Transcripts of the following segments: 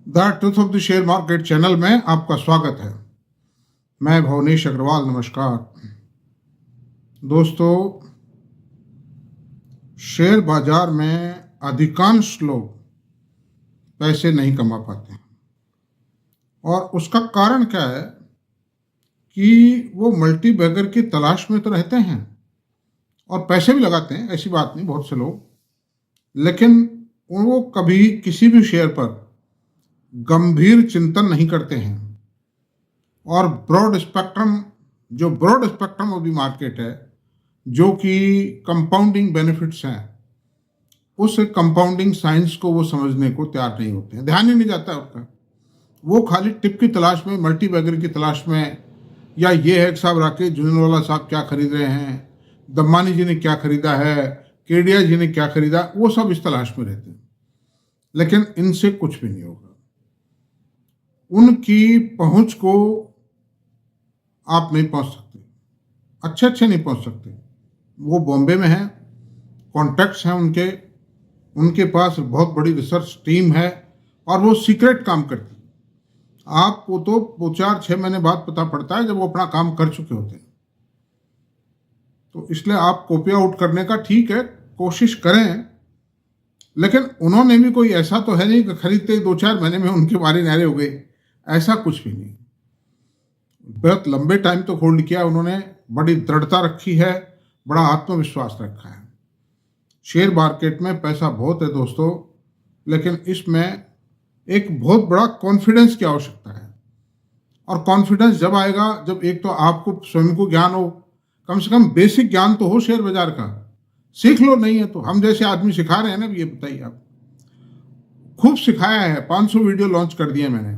The truth of the share market channel में आपका स्वागत है। मैं भवनेश अग्रवाल। नमस्कार दोस्तों, शेयर बाजार में अधिकांश लोग पैसे नहीं कमा पाते हैं और उसका कारण क्या है कि वो मल्टी बैगर की तलाश में तो रहते हैं और पैसे भी लगाते हैं, ऐसी बात नहीं, बहुत से लोग, लेकिन वो कभी किसी भी शेयर पर गंभीर चिंतन नहीं करते हैं और broad spectrum of the market है, जो कि कंपाउंडिंग बेनिफिट्स हैं, उस कंपाउंडिंग साइंस को वो समझने को तैयार नहीं होते हैं। ध्यान ही नहीं जाता है उसका। वो खाली टिप की तलाश में, मल्टी बैगर की तलाश में, या ये है कि साहब राकेश झुनझुनवाला साहब क्या खरीद रहे हैं, दम्मानी जी ने क्या खरीदा है, केडिया जी ने क्या खरीदा, वो सब इस तलाश में रहते हैं। लेकिन इनसे कुछ भी नहीं होगा। उनकी पहुंच को आप नहीं पहुंच सकते, अच्छे नहीं पहुंच सकते। वो बॉम्बे में हैं, कॉन्टैक्ट्स हैं उनके पास बहुत बड़ी रिसर्च टीम है और वो सीक्रेट काम करती है। आपको तो 4-6 महीने बाद पता पड़ता है जब वो अपना काम कर चुके होते हैं। तो इसलिए आप कॉपी आउट करने का ठीक है, कोशिश करें, लेकिन उन्होंने भी कोई ऐसा तो है नहीं कि खरीदते 2-4 महीने में उनके बारे नारे हो गए, ऐसा कुछ भी नहीं। बहुत लंबे टाइम तो होल्ड किया उन्होंने, बड़ी दृढ़ता रखी है, बड़ा आत्मविश्वास रखा है। शेयर मार्केट में पैसा बहुत है दोस्तों, लेकिन इसमें एक बहुत बड़ा कॉन्फिडेंस की आवश्यकता है। और कॉन्फिडेंस जब आएगा जब एक तो आपको स्वयं को ज्ञान हो, कम से कम बेसिक ज्ञान तो हो शेयर बाजार का, सीख लो। नहीं है तो हम जैसे आदमी सिखा रहे हैं ना, ये बताइए आप, खूब सिखाया है, 500 वीडियो लॉन्च कर दिए मैंने,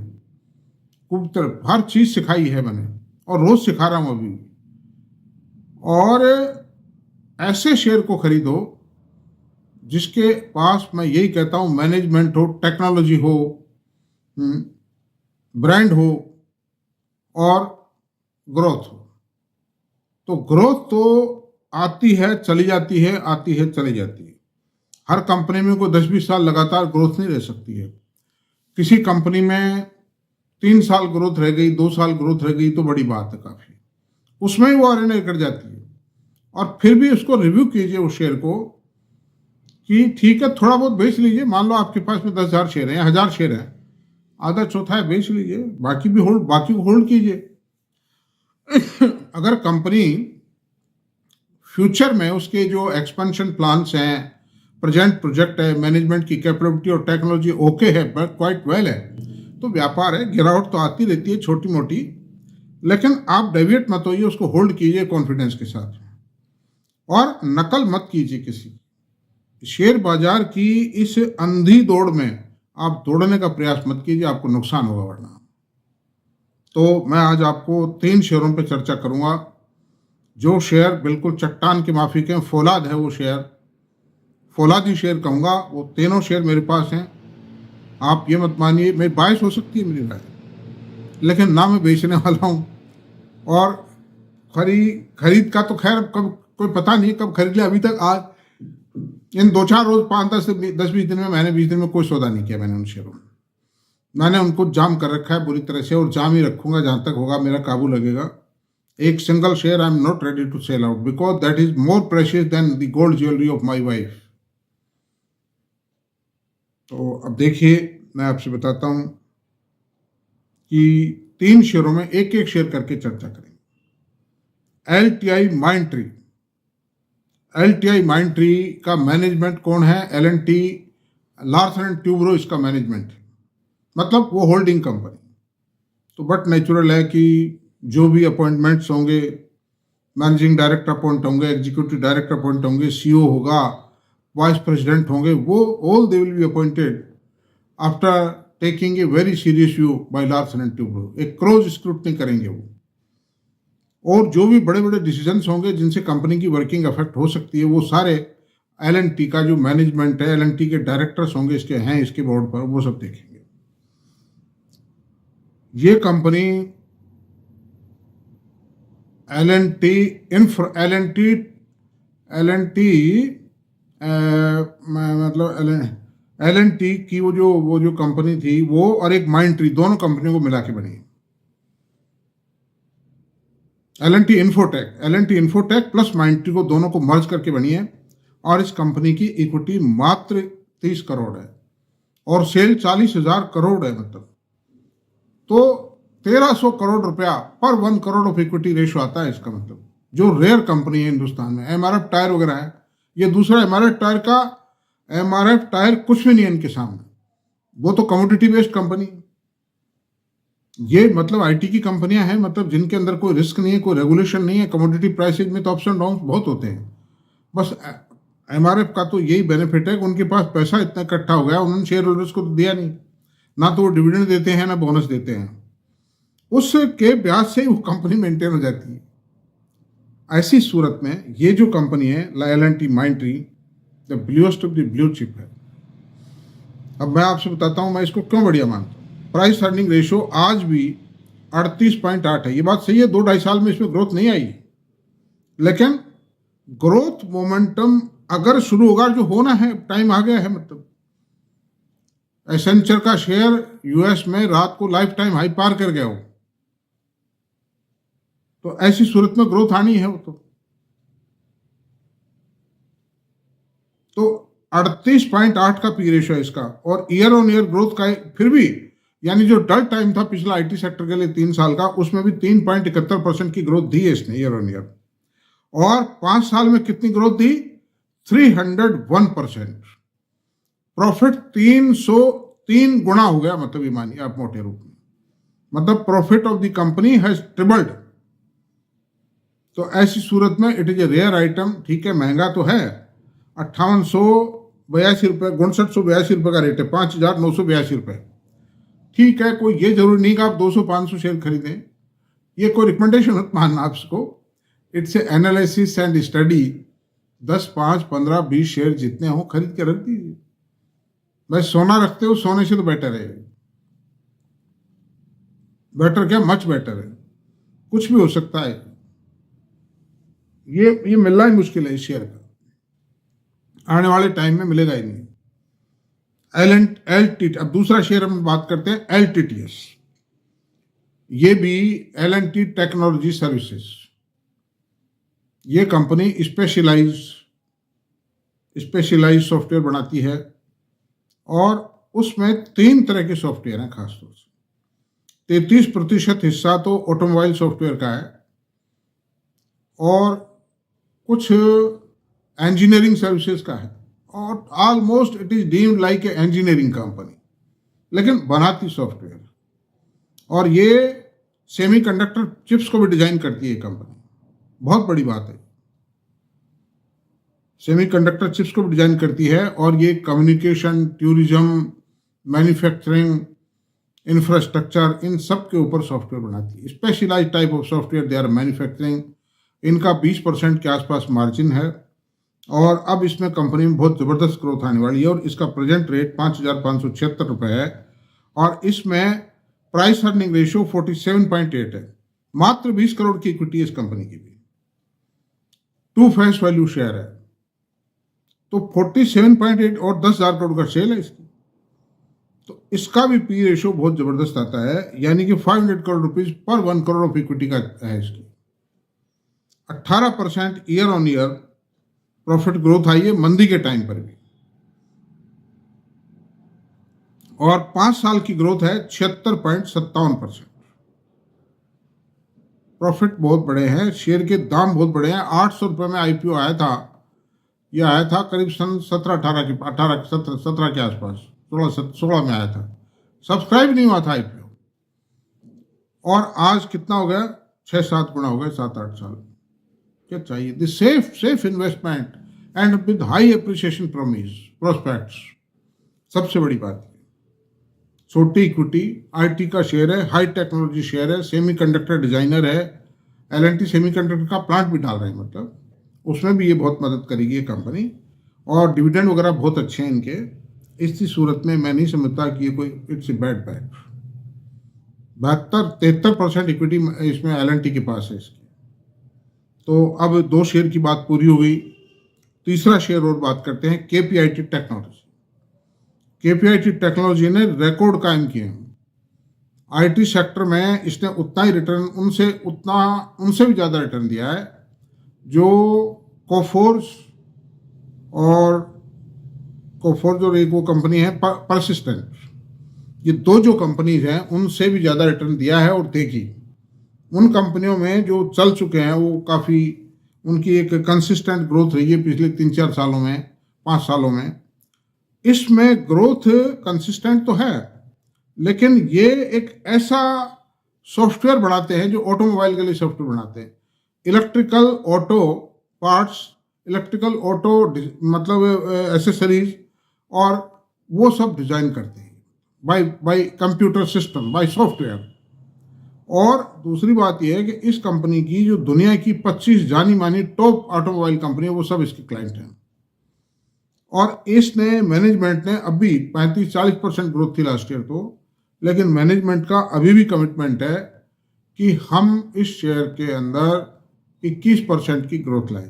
खूब तरह हर चीज सिखाई है मैंने और रोज सिखा रहा हूं अभी। और ऐसे शेयर को खरीदो जिसके पास, मैं यही कहता हूं, मैनेजमेंट हो, टेक्नोलॉजी हो, ब्रांड हो और ग्रोथ हो। तो ग्रोथ तो आती है चली जाती है, आती है चली जाती है। हर कंपनी में कोई 10-20 साल लगातार ग्रोथ नहीं रह सकती है। किसी कंपनी में 3 साल ग्रोथ रह गई, 2 साल ग्रोथ रह गई तो बड़ी बात है काफी, उसमें ही वो आरएनए कर जाती है। और फिर भी उसको रिव्यू कीजिए उस शेयर को कि ठीक है, थोड़ा बहुत बेच लीजिए। मान लो आपके पास में 10,000 शेयर हैं, 1,000 शेयर हैं, आधा चौथा है बेच लीजिए, बाकी को होल्ड कीजिए। अगर कंपनी फ्यूचर में उसके जो एक्सपेंशन प्लान्स हैं, प्रेजेंट प्रोजेक्ट है, मैनेजमेंट की कैपेबिलिटी और टेक्नोलॉजी ओके है, क्वाइट वेल है, तो व्यापार है, गिरावट तो आती रहती है छोटी मोटी, लेकिन आप डेविएट मत होइए, उसको होल्ड कीजिए कॉन्फिडेंस के साथ और नकल मत कीजिए किसी। शेयर बाजार की इस अंधी दौड़ में आप दौड़ने का प्रयास मत कीजिए, आपको नुकसान होगा वरना। तो मैं आज आपको 3 शेयरों पर चर्चा करूंगा। जो शेयर बिल्कुल चट्टान के माफिक हैं, फौलाद है वो शेयर, फौलादी शेयर कहूंगा, वो तीनों शेयर मेरे पास हैं। आप ये मत मानिए, मेरी बायस हो सकती है मेरी राय, लेकिन ना मैं बेचने वाला हूं। और खरीद का तो खैर कब कोई पता नहीं कब खरीद लिया। अभी तक आज इन 2-4 रोज 5-10-20 दिन में, मैंने 20 दिन में कोई सौदा नहीं किया मैंने उन शेयरों में। मैंने उनको जाम कर रखा है बुरी तरह से और जाम ही रखूंगा जहां तक होगा, मेरा काबू लगेगा। एक single share I am not ready to sell out because that is more precious than the gold jewellery of my wife. तो अब देखिए, मैं आपसे बताता हूं कि 3 शेयरों में एक एक शेयर करके चर्चा करेंगे। एलटीआई माइंडट्री का मैनेजमेंट कौन है? एल&टी, लार्सन एंड ट्यूब्रो इसका मैनेजमेंट है, मतलब वो होल्डिंग कंपनी। तो बट नेचुरल है कि जो भी अपॉइंटमेंट्स होंगे, मैनेजिंग डायरेक्टर अपॉइंट होंगे, एग्जीक्यूटिव डायरेक्टर अपॉइंट होंगे, सीईओ होगा, वाइस प्रेसिडेंट होंगे, वो all they will be appointed after taking a very serious view bye Larsen and Toubro. एक क्लोज स्क्रूटनी करेंगे वो, और जो भी बड़े बड़े डिसीजंस होंगे जिनसे कंपनी की वर्किंग अफेक्ट हो सकती है, वो सारे एल&टी का जो मैनेजमेंट है, एल&टी के डायरेक्टर्स होंगे, इसके बोर्ड पर, वो सब देखेंगे। ये कंपनी एल&टी मतलब L&T की वो जो कंपनी थी वो और एक माइंडट्री, दोनों कंपनियों को मिला के बनी L&T इन्फोटेक प्लस माइंडट्री को दोनों को मर्ज करके बनी है। और इस कंपनी की इक्विटी मात्र 30 करोड़ है और सेल 40,000 करोड़ है। मतलब तो 1300 करोड़ रुपया पर 1 करोड़ ऑफ इक्विटी रेशो आता है इसका। मतलब जो रेयर कंपनी है हिंदुस्तान में, MRF टायर वगैरह है, ये दूसरा MRF टायर कुछ भी नहीं है इनके सामने। वो तो कमोडिटी बेस्ड कंपनी, ये मतलब आईटी की कंपनियां हैं, मतलब जिनके अंदर कोई रिस्क नहीं है, कोई रेगुलेशन नहीं है। कमोडिटी प्राइसिंग में तो अप्स एंड डाउन बहुत होते हैं। बस MRF का तो यही बेनिफिट है कि उनके पास पैसा इतना इकट्ठा हो गया, उन्होंने शेयर होल्डर्स को तो दिया नहीं, ना तो वो डिविडेंड देते हैं ना बोनस देते हैं, उसके ब्याज से वो कंपनी मेंटेन हो जाती है। ऐसी सूरत में ये जो कंपनी है L&T Mindtree, the bluest of the blue chip है। अब मैं आपसे बताता हूं मैं इसको क्यों बढ़िया मानता हूं। प्राइस अर्निंग रेशो आज भी 38.8 है। ये बात सही है, 2-2.5 साल में इसमें ग्रोथ नहीं आई, लेकिन ग्रोथ मोमेंटम अगर शुरू होगा, जो होना है, टाइम आ गया है। मतलब एसेंचर का शेयर यूएस में रात को लाइफ टाइम हाई पार कर गया हो, तो ऐसी सूरत में ग्रोथ आनी है। वो तो 38.8 का पी रेशो है इसका, और ईयर ऑन ईयर ग्रोथ का फिर भी, यानी जो डल टाइम था पिछला आईटी सेक्टर के लिए 3 साल का, उसमें भी 3.71% की ग्रोथ दी है इसने ईयर ऑन ईयर। और 5 साल में कितनी ग्रोथ दी? 301%। प्रॉफिट 303 गुना हो गया। मतलब ये मानिए आप मोटे रूप में, मतलब profit of the company has tripled. तो ऐसी सूरत में it is a rare item. ठीक है, महंगा तो है, 5882 रुपये, 5982 रुपये का रेट है, 5982 रुपये। ठीक है, कोई ये जरूरी नहीं कि आप 200-500 शेयर खरीदें, ये कोई रिकमेंडेशन मत मानना आपको। It's a analysis and study. 10, 5, 15, 20 share जितने हो खरीद के रख दीजिए। भाई सोना रखते हो, सोने से तो बेटर है। बेटर क्या, मच बेटर है। कुछ भी हो सकता है, ये मिलना ही मुश्किल है इस शेयर का, आने वाले टाइम में मिलेगा ही नहीं। LT, अब दूसरा शेयर हम बात करते हैं LTTS। ये भी L&T टेक्नोलॉजी सर्विसेज। ये कंपनी स्पेशलाइज सॉफ्टवेयर बनाती है, और उसमें 3 तरह के सॉफ्टवेयर हैं खासतौर से। 33% हिस्सा तो ऑटोमोबाइल सॉफ्टवेयर का है, और कुछ इंजीनियरिंग सर्विसेज का है, और almost it is deemed like a engineering company, लेकिन बनाती सॉफ्टवेयर। और ये सेमीकंडक्टर चिप्स को भी डिजाइन करती है ये कंपनी, बहुत बड़ी बात है। सेमीकंडक्टर चिप्स को भी डिजाइन करती है, और ये कम्युनिकेशन, टूरिज्म, मैन्युफैक्चरिंग, इंफ्रास्ट्रक्चर, इन सब के ऊपर सॉफ्टवेयर बनाती है। Specialised type of software they are manufacturing. इनका 20% के आसपास मार्जिन है, और अब इसमें कंपनी में बहुत ज़बरदस्त ग्रोथ आने वाली है। और इसका प्रेजेंट रेट 5,576 रुपये है, और इसमें प्राइस अर्निंग रेशियो 47.8 है। मात्र 20 करोड़ की इक्विटी इस कंपनी की भी, 2 फेस वैल्यू शेयर है, तो 47.8 और 10,000 करोड़ का सेल है इसकी, तो इसका भी पी रेशियो बहुत जबरदस्त आता है, यानी कि 500 crore rupees per 1 crore of equity का है इसकी। 18% year on year profit growth आई है मंदी के टाइम पर भी, और 5 साल की ग्रोथ है 76.57%। प्रॉफिट बहुत बड़े हैं, शेयर के दाम बहुत बड़े हैं। 800 रुपये में आईपीओ आया था, यह आया था करीब सन 17 के आसपास, 16 में आया था। सब्सक्राइब नहीं हुआ था आईपीओ, और आज कितना हो गया, 6-7 गुना हो गया 7-8 साल। क्या चाहिए? This safe investment and with high appreciation prospects, सबसे बड़ी बात। छोटी इक्विटी, आईटी का शेयर है, हाई टेक्नोलॉजी शेयर है, सेमीकंडक्टर डिजाइनर है, L&T सेमीकंडक्टर का प्लांट भी डाल रहे हैं, मतलब उसमें भी ये बहुत मदद करेगी ये कंपनी, और डिविडेंड वगैरह बहुत अच्छे हैं इनके। इसी सूरत में मैं नहीं समझता कि ये कोई it's a bad bat. 73% equity इसमें L&T के पास है इसकी। तो अब 2 शेयर की बात पूरी हो गई, तीसरा शेयर और बात करते हैं KPIT टेक्नोलॉजी। केपीआईटी टेक्नोलॉजी ने रिकॉर्ड कायम किए हैं। आईटी सेक्टर में इसने उतना ही रिटर्न उनसे भी ज़्यादा रिटर्न दिया है जो कोफोर्स और एक वो कंपनी है परसिस्टेंट, ये दो जो कंपनीज हैं उनसे भी ज़्यादा रिटर्न दिया है। और देखिए उन कंपनियों में जो चल चुके हैं वो काफ़ी उनकी एक कंसिस्टेंट ग्रोथ रही है पिछले 3-4 सालों में, 5 सालों में। इसमें ग्रोथ कंसिस्टेंट तो है, लेकिन ये एक ऐसा सॉफ्टवेयर बनाते हैं जो ऑटोमोबाइल के लिए सॉफ्टवेयर बनाते हैं। Electrical auto parts, electrical auto मतलब एसेसरीज, और वो सब डिजाइन करते हैं by computer system, by software. और दूसरी बात यह है कि इस कंपनी की जो दुनिया की 25 जानी मानी टॉप ऑटोमोबाइल कंपनी है वो सब इसके क्लाइंट हैं। और इसने मैनेजमेंट ने अभी 35-40% ग्रोथ थी लास्ट ईयर तो, लेकिन मैनेजमेंट का अभी भी कमिटमेंट है कि हम इस शेयर के अंदर 21% की ग्रोथ लाएं,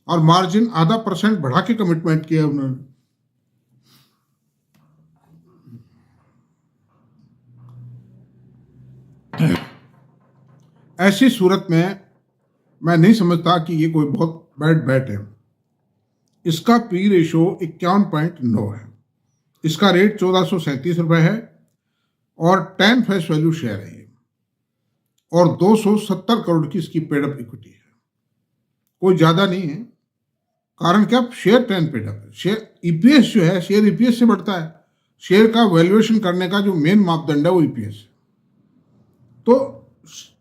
और मार्जिन आधा % बढ़ा के कमिटमेंट किया उन्होंने। ऐसी सूरत में मैं नहीं समझता कि ये कोई बहुत बैड बैट है। इसका पी रेशो 51.9 है, इसका रेट 1437 रुपये है, और 10 फेस वैल्यू शेयर है ये, और 270 करोड़ की इसकी पेड अप इक्विटी है, कोई ज़्यादा नहीं है। कारण क्या, शेयर 10 पेड अप है। शेयर ईपीएस जो है, शेयर ईपीएस से बढ़ता है। शेयर का वैल्यूएशन करने का जो मेन मापदंड है वो ईपीएस है। तो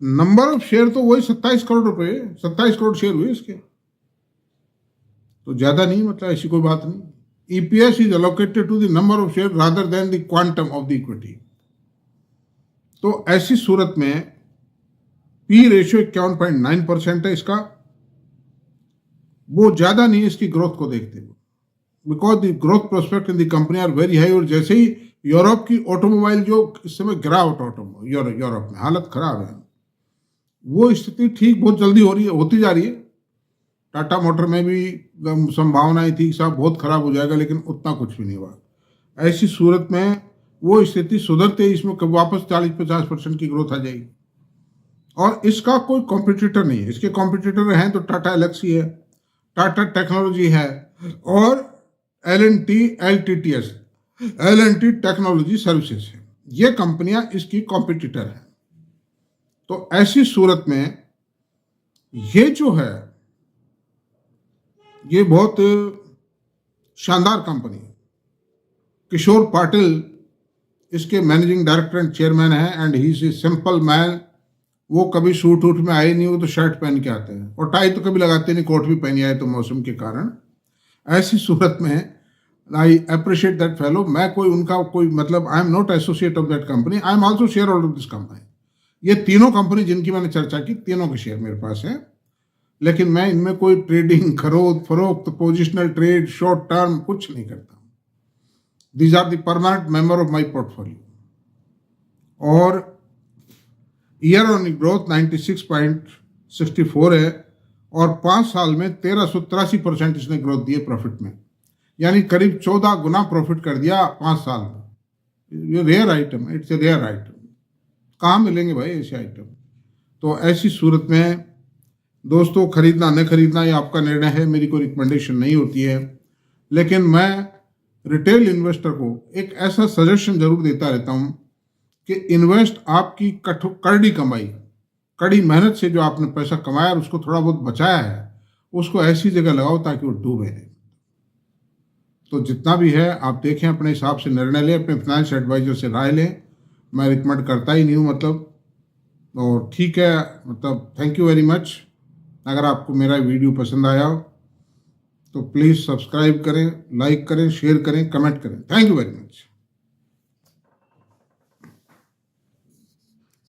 नंबर ऑफ शेयर तो वही 27 करोड़ रुपए, 27 करोड़ शेयर हुए इसके, तो ज्यादा नहीं, मतलब ऐसी कोई बात नहीं। EPS is allocated to the number of share rather than the quantum of the equity. तो ऐसी सूरत में पी रेशियो 51.9% है इसका, वो ज्यादा नहीं है इसकी ग्रोथ को देखते हुए, because the growth prospect in the company are very high. और जैसे ही यूरोप की ऑटोमोबाइल जो इस समय गिरावट यूरोप में हालत खराब है, वो स्थिति ठीक बहुत जल्दी होती जा रही है। टाटा मोटर में भी संभावनाएं थी साहब बहुत खराब हो जाएगा, लेकिन उतना कुछ भी नहीं हुआ। ऐसी सूरत में वो स्थिति सुधरते ही इसमें वापस 40-50% की ग्रोथ आ जाएगी। और इसका कोई कॉम्पिटिटर नहीं है। इसके कॉम्पिटिटर हैं तो टाटा एलेक्सी है, टाटा टेक्नोलॉजी है, और L&T टेक्नोलॉजी सर्विसेज है। ये कंपनियां इसकी कॉम्पिटिटर हैं। तो ऐसी सूरत में ये जो है ये बहुत शानदार कंपनी है। किशोर पाटिल इसके मैनेजिंग डायरेक्टर एंड चेयरमैन है, and he is a simple man. वो कभी सूट वूट में आए नहीं, वो तो शर्ट पहन के आते हैं, और टाई तो कभी लगाते नहीं, कोट भी पहन आए तो मौसम के कारण। ऐसी सूरत में आई अप्रिशिएट दैट फेलो। मैं कोई उनका कोई मतलब आई am not associate of that company, I am also share holder of this company. ये तीनों कंपनी जिनकी मैंने चर्चा की, तीनों के शेयर मेरे पास है, लेकिन मैं इनमें कोई ट्रेडिंग, खरीद फरोख्त, पोजिशनल ट्रेड, शॉर्ट टर्म कुछ नहीं करता। These are the permanent member of my portfolio. और ईयर ऑन ग्रोथ 96.64 है, और 5 साल में 1383% इसने ग्रोथ दी है प्रॉफिट में, यानी करीब 14 गुना प्रॉफिट कर दिया 5 साल में। ये रेयर आइटम है, इट्स ए रेयर आइटम। कहाँ मिलेंगे भाई ऐसे आइटम? तो ऐसी सूरत में दोस्तों खरीदना न खरीदना ये आपका निर्णय है, मेरी कोई रिकमेंडेशन नहीं होती है। लेकिन मैं रिटेल इन्वेस्टर को एक ऐसा सजेशन जरूर देता रहता हूँ कि इन्वेस्ट आपकी कड़ी कमाई, कड़ी मेहनत से जो आपने पैसा कमाया और उसको थोड़ा बहुत बचाया है, उसको ऐसी जगह लगाओ ताकि वो डूबे नहीं। तो जितना भी है आप देखें, अपने हिसाब से निर्णय लें, अपने फाइनेंस एडवाइजर से राय लें। मैं रिकमेंड करता ही नहीं हूँ मतलब। और ठीक है, मतलब थैंक यू वेरी मच। अगर आपको मेरा वीडियो पसंद आया हो तो प्लीज़ सब्सक्राइब करें, लाइक करें, शेयर करें, कमेंट करें। Thank you very much.